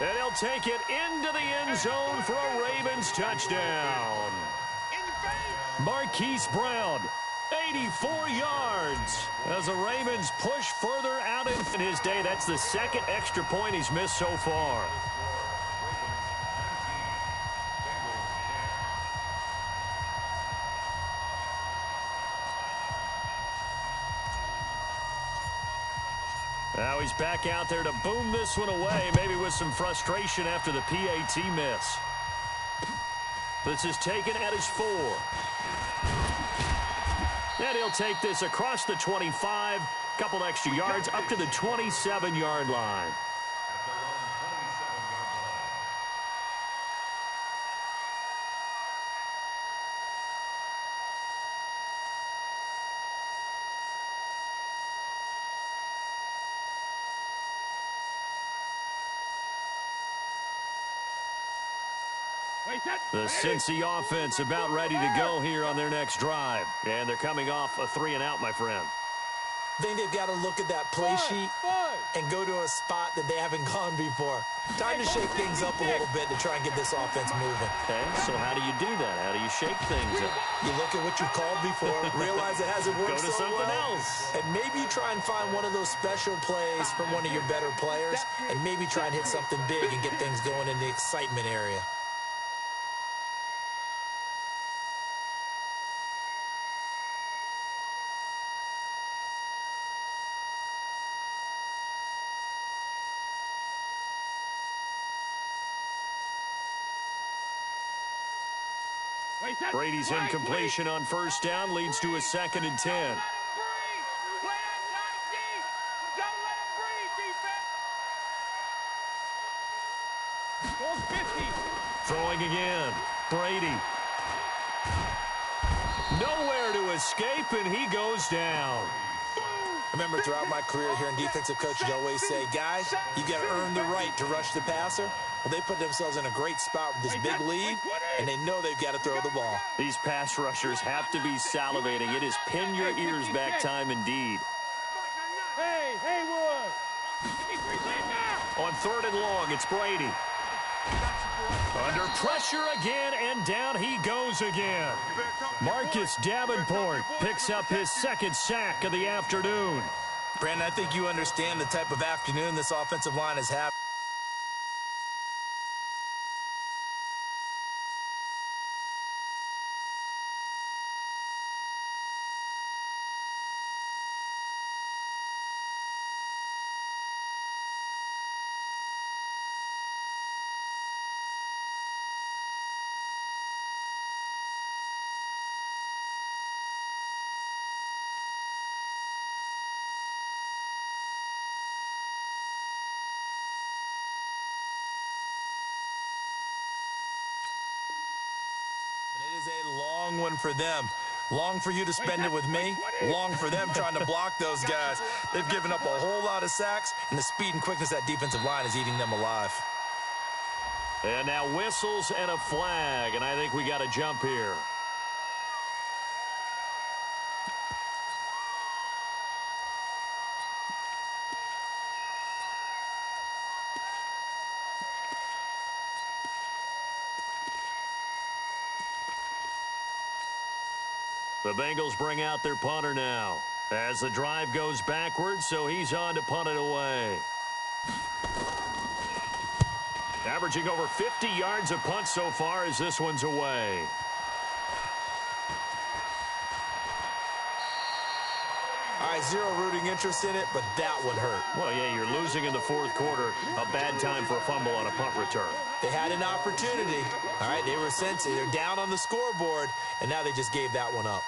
And he'll take it into the end zone for a Ravens touchdown. Marquise Brown, 84 yards. As the Ravens push further out in his day, that's the second extra point he's missed so far. Now he's back out there to boom this one away, maybe with some frustration after the PAT miss. This is taken at his 4. And he'll take this across the 25, couple extra yards up to the 27-yard line. The Cincy offense about ready to go here on their next drive. And they're coming off a 3-and-out, my friend. I think they've got to look at that play sheet and go to a spot that they haven't gone before. Time to shake things up a little bit to try and get this offense moving. Okay, so how do you do that? How do you shake things up? You look at what you've called before, realize it hasn't worked so so something well, else. and maybe you try and find one of those special plays from one of your better players, and maybe try and hit something big and get things going in the excitement area. Brady's incompletion on first down leads to a 2nd and 10. Throwing again. Brady. Nowhere to escape, and he goes down. I remember throughout my career hearing defensive coaches always say, guys, you got to earn the right to rush the passer. Well, they put themselves in a great spot with this big lead, and they know they've got to throw the ball. These pass rushers have to be salivating. It is pin your ears back time indeed. Hey, Haywood. On 3rd and long, it's Brady. Under pressure again, and down he goes again. Marcus Davenport picks up his 2nd sack of the afternoon. Brandon, I think you understand the type of afternoon this offensive line has had. It is a long one for them. Long for you to spend it with me. Long for them trying to block those guys. They've given up a whole lot of sacks, and the speed and quickness of that defensive line is eating them alive. And now whistles and a flag, and I think we got to jump here. The Bengals bring out their punter now as the drive goes backwards, so he's on to punt it away. Averaging over 50 yards a punt so far as this one's away. All right, zero rooting interest in it, but that one hurt. Well, yeah, you're losing in the 4th quarter. A bad time for a fumble on a punt return. They had an opportunity. All right, they were sensing. They're down on the scoreboard, and now they just gave that one up.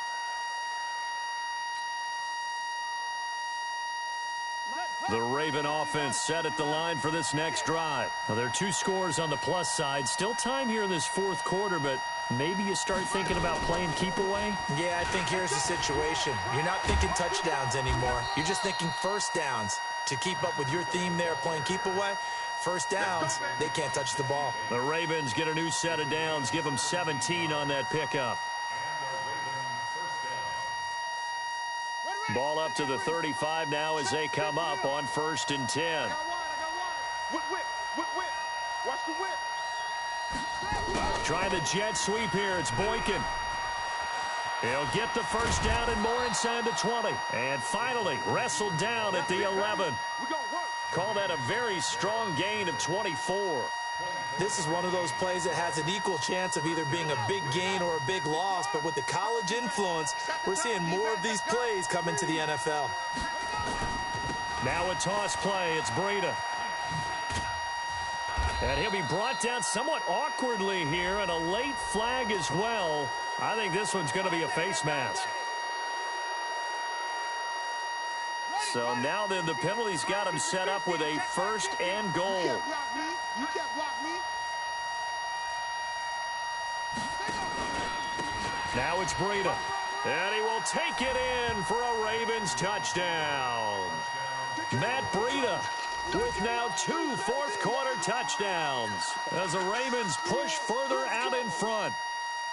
The Raven offense set at the line for this next drive. Now, there are 2 scores on the plus side. Still time here in this 4th quarter, but maybe you start thinking about playing keep away? Yeah, I think here's the situation. You're not thinking touchdowns anymore. You're just thinking first downs. To keep up with your theme there, playing keep away, first downs, they can't touch the ball. The Ravens get a new set of downs, give them 17 on that pickup. Ball up to the 35 now as they come up on 1st and 10. Whip, whip, whip, whip. Watch the whip. Trying the jet sweep here. It's Boykin. He'll get the first down and more inside the 20. And finally wrestled down at the 11. Call that a very strong gain of 24. This is one of those plays that has an equal chance of either being a big gain or a big loss. But with the college influence, we're seeing more of these plays come into the NFL. Now a toss play. It's Breida. And he'll be brought down somewhat awkwardly here, and a late flag as well. I think this one's going to be a face mask. So now then the penalty's got him set up with a 1st and goal. You can't block me. Now it's Breida. And he will take it in for a Ravens touchdown. Matt Breida with now 2 fourth-quarter touchdowns as the Ravens push further out in front.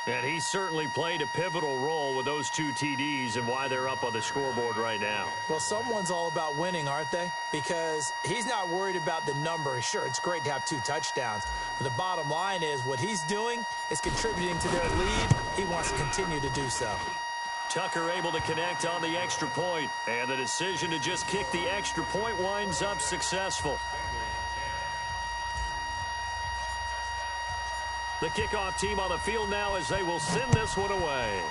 And he certainly played a pivotal role with those 2 TDs and why they're up on the scoreboard right now. Well, someone's all about winning, aren't they? Because he's not worried about the number. Sure, it's great to have 2 touchdowns. But the bottom line is what he's doing is contributing to their lead. He wants to continue to do so. Tucker able to connect on the extra point. And the decision to just kick the extra point winds up successful. The kickoff team on the field now as they will send this one away.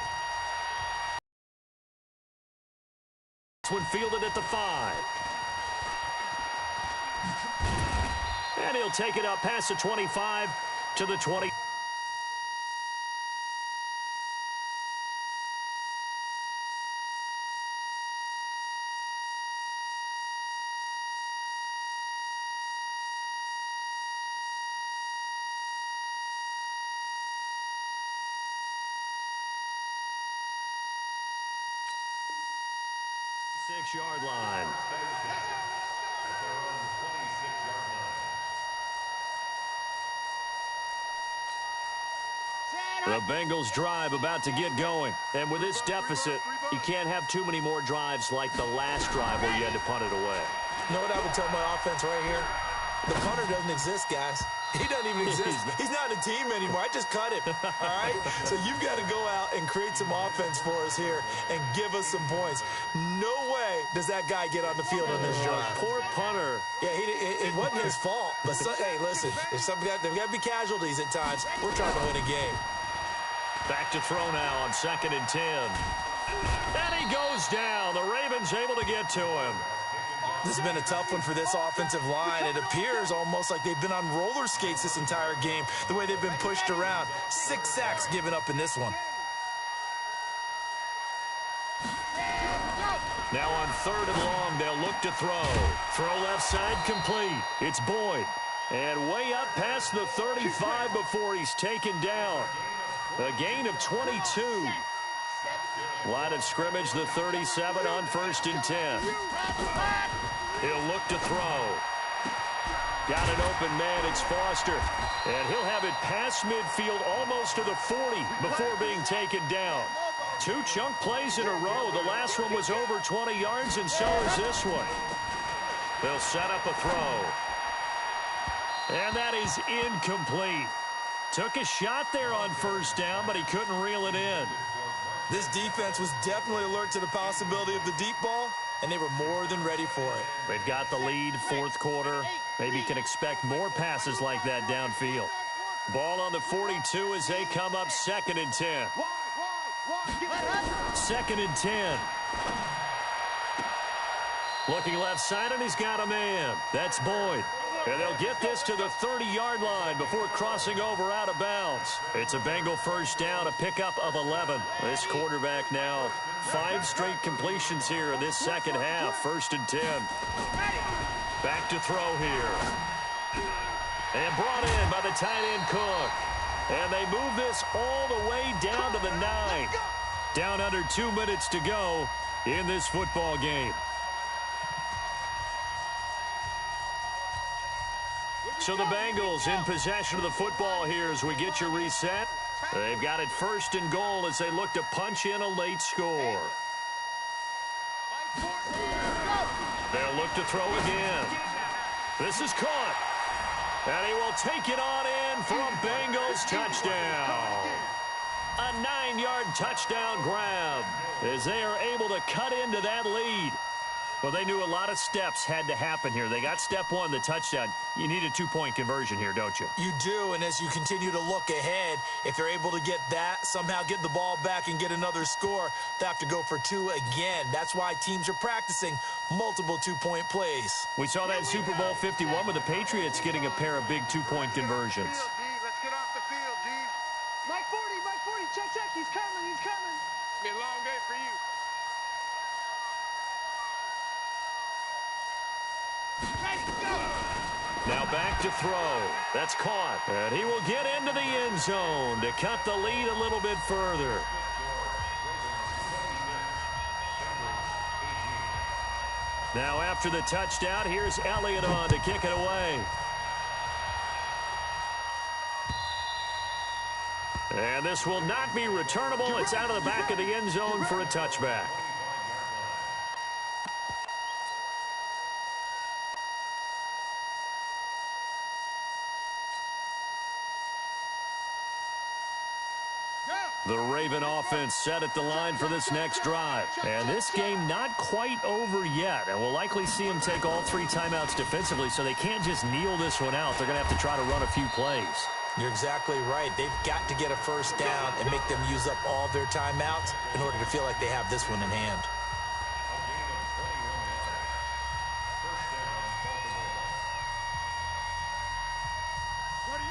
This one fielded at the 5. And he'll take it up past the 25 to the 20. Yard line. The Bengals drive about to get going. And with this deficit, you can't have too many more drives like the last drive where you had to punt it away. You know what I would tell my offense right here? The punter doesn't exist, guys. He doesn't even exist. He's not a team anymore. I just cut him, all right? So you've got to go out and create some offense for us here and give us some points. No way does that guy get on the field on this drive. Poor punter. Yeah, it wasn't his fault. But, hey, listen, there's got to be casualties at times. We're trying to win a game. Back to throw now on 2nd and 10. And he goes down. The Ravens able to get to him. This has been a tough one for this offensive line. It appears almost like they've been on roller skates this entire game, the way they've been pushed around. 6 sacks given up in this one. Now on 3rd and long, they'll look to throw. Throw left side complete. It's Boyd. And way up past the 35 before he's taken down. A gain of 22. Line of scrimmage, the 37 on 1st and 10. He'll look to throw. Got an open man, it's Foster. And he'll have it past midfield almost to the 40 before being taken down. 2 chunk plays in a row. The last one was over 20 yards, and so is this one. They'll set up a throw. And that is incomplete. Took a shot there on 1st down, but he couldn't reel it in. This defense was definitely alert to the possibility of the deep ball, and they were more than ready for it. They've got the lead, 4th quarter. Maybe can expect more passes like that downfield. Ball on the 42 as they come up 2nd and 10. 2nd and 10. Looking left side, and he's got a man. That's Boyd. And they'll get this to the 30-yard line before crossing over out of bounds. It's a Bengal 1st down, a pickup of 11. This quarterback now 5 straight completions here in this 2nd half. 1st and 10. Back to throw here. And brought in by the tight end Cook. And they move this all the way down to the 9. Down under 2 minutes to go in this football game. So the Bengals in possession of the football here as we get your reset. They've got it 1st and goal as they look to punch in a late score. look to throw again. This is caught. And he will take it on in for a Bengals touchdown. A 9-yard touchdown grab as they are able to cut into that lead. Well, they knew a lot of steps had to happen here. They got step one, the touchdown. You need a 2-point conversion here, don't you? You do, and as you continue to look ahead, if they're able to get that, somehow get the ball back and get another score, they have to go for two again. That's why teams are practicing multiple 2-point plays. We saw that in Super Bowl 51 with the Patriots getting a pair of big 2-point conversions. Let's get off the field, D. Mike 40, check, he's coming. It's gonna be a long day for you. Ready, go! Now back to throw. That's caught. And he will get into the end zone to cut the lead a little bit further. Now after the touchdown, here's Elliott on to kick it away. And this will not be returnable. It's out of the back of the end zone for a touchback. The Raven offense set at the line for this next drive. And this game not quite over yet. And we'll likely see them take all 3 timeouts defensively, so they can't just kneel this one out. They're going to have to try to run a few plays. You're exactly right. They've got to get a first down and make them use up all their timeouts in order to feel like they have this one in hand.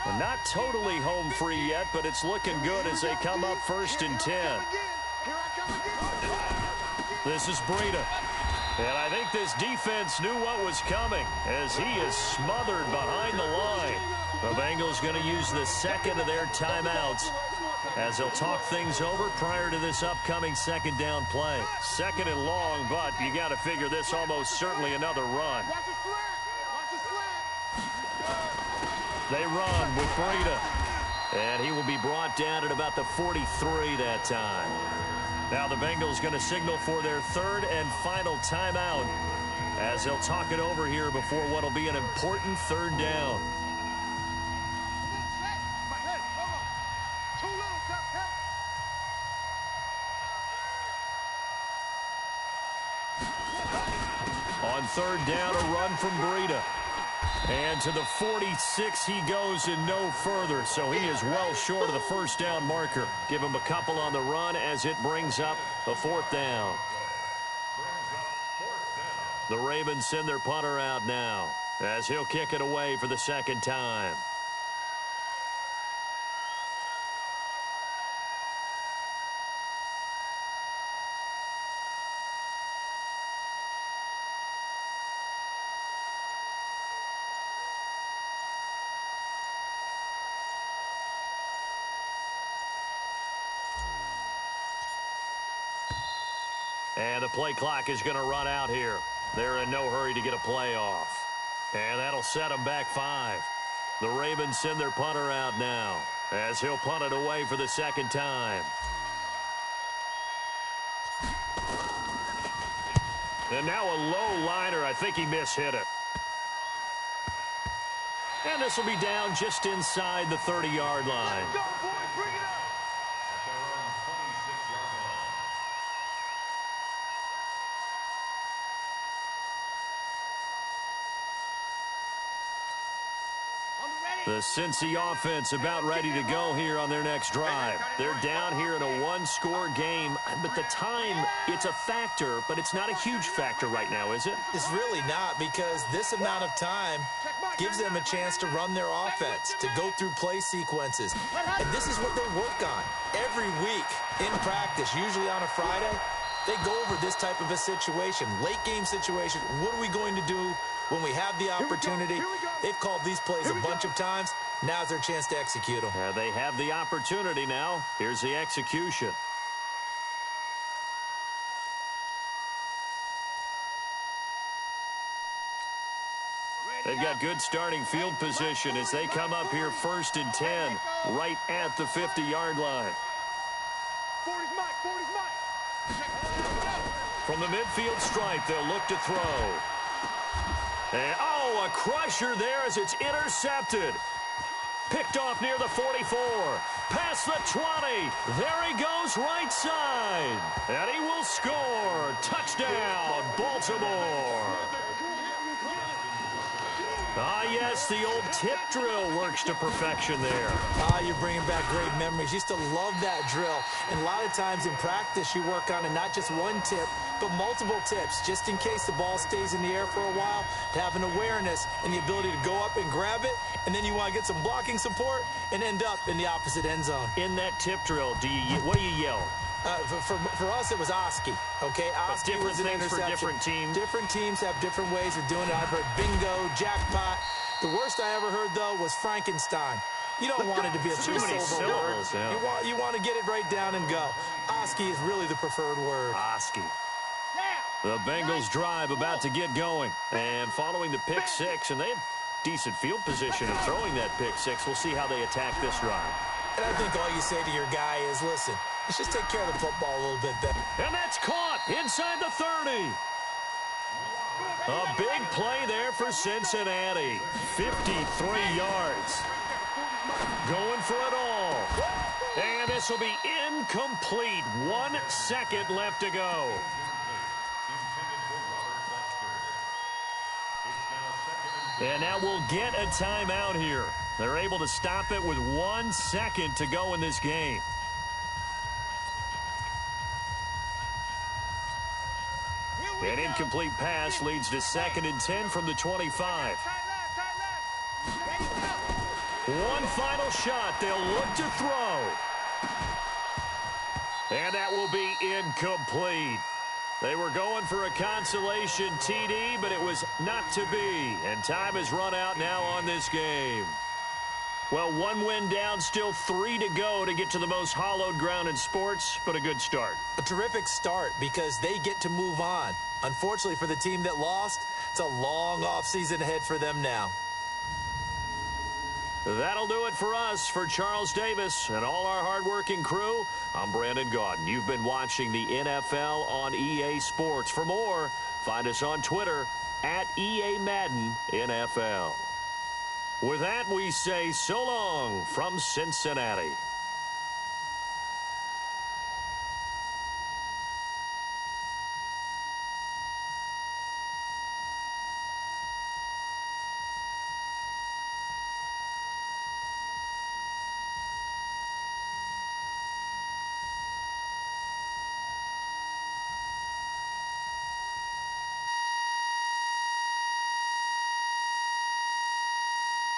Well, not totally home free yet, but it's looking good as they come up 1st and 10. This is Breida. And I think this defense knew what was coming as he is smothered behind the line. The Bengals going to use the second of their timeouts as they'll talk things over prior to this upcoming second down play. 2nd and long, but you got to figure this almost certainly another run. They run with Breida. And he will be brought down at about the 43 that time. Now the Bengals going to signal for their 3rd and final timeout as they'll talk it over here before what will be an important 3rd down. On 3rd down, a run from Breida. And to the 46 he goes and no further, so he is well short of the first down marker. Give him a couple on the run as it brings up a 4th down. The Ravens send their punter out now as he'll kick it away for the 2nd time. And the play clock is going to run out here. They're in no hurry to get a play off. And that'll set them back 5. The Ravens send their punter out now as he'll punt it away for the 2nd time. And now a low liner. I think he mishit it. And this will be down just inside the 30-yard line. Let's go, boys. Bring it up. At their own 26-yard line. The Cincy offense about ready to go here on their next drive. They're down here in a 1-score game, but the time, it's a factor, but it's not a huge factor right now, is it? It's really not, because this amount of time gives them a chance to run their offense, to go through play sequences. And this is what they work on every week in practice, usually on a Friday. They go over this type of a situation, late game situation. What are we going to do when we have the opportunity? They've called these plays a bunch of times. Now's their chance to execute them. They have the opportunity now. Here's the execution. They've got good starting field position as they come up here 1st and 10, right at the 50-yard line. 40's Mike. From the midfield stripe, they'll look to throw. And, oh, a crusher there as it's intercepted. Picked off near the 44. Past the 20. There he goes right side. And he will score. Touchdown, Baltimore. Ah, yes, the old tip drill works to perfection there. Ah, you're bringing back great memories. Used to love that drill. And a lot of times in practice, you work on it, not just one tip, but multiple tips, just in case the ball stays in the air for a while, to have an awareness and the ability to go up and grab it, and then you want to get some blocking support and end up in the opposite end zone. In that tip drill, what do you yell? For us, it was Oski. Okay, Oski different was an things for interception. different teams. Different teams have different ways of doing it. I've heard bingo, jackpot. The worst I ever heard, though, was Frankenstein. You don't want it to be a Too many syllables. word. Yeah. You want to get it right down and go. Oski is really the preferred word. Oski. The Bengals drive about to get going. And following the pick six, and they have decent field position in throwing that pick six. We'll see how they attack this drive. And I think all you say to your guy is, listen, let's just take care of the football a little bit better. And that's caught inside the 30. A big play there for Cincinnati. 53 yards. Going for it all. And this will be incomplete. 1 second left to go. And now we'll get a timeout here. They're able to stop it with 1 second to go in this game. An incomplete pass leads to 2nd and 10 from the 25. One final shot. They'll look to throw. And that will be incomplete. They were going for a consolation TD, but it was not to be. And time has run out now on this game. Well, 1 win down, still 3 to go to get to the most hallowed ground in sports, but a good start. A terrific start because they get to move on. Unfortunately for the team that lost, it's a long offseason ahead for them now. That'll do it for us. For Charles Davis and all our hardworking crew, I'm Brandon Gaudin. You've been watching the NFL on EA Sports. For more, find us on Twitter at EA Madden NFL. With that, we say so long from Cincinnati.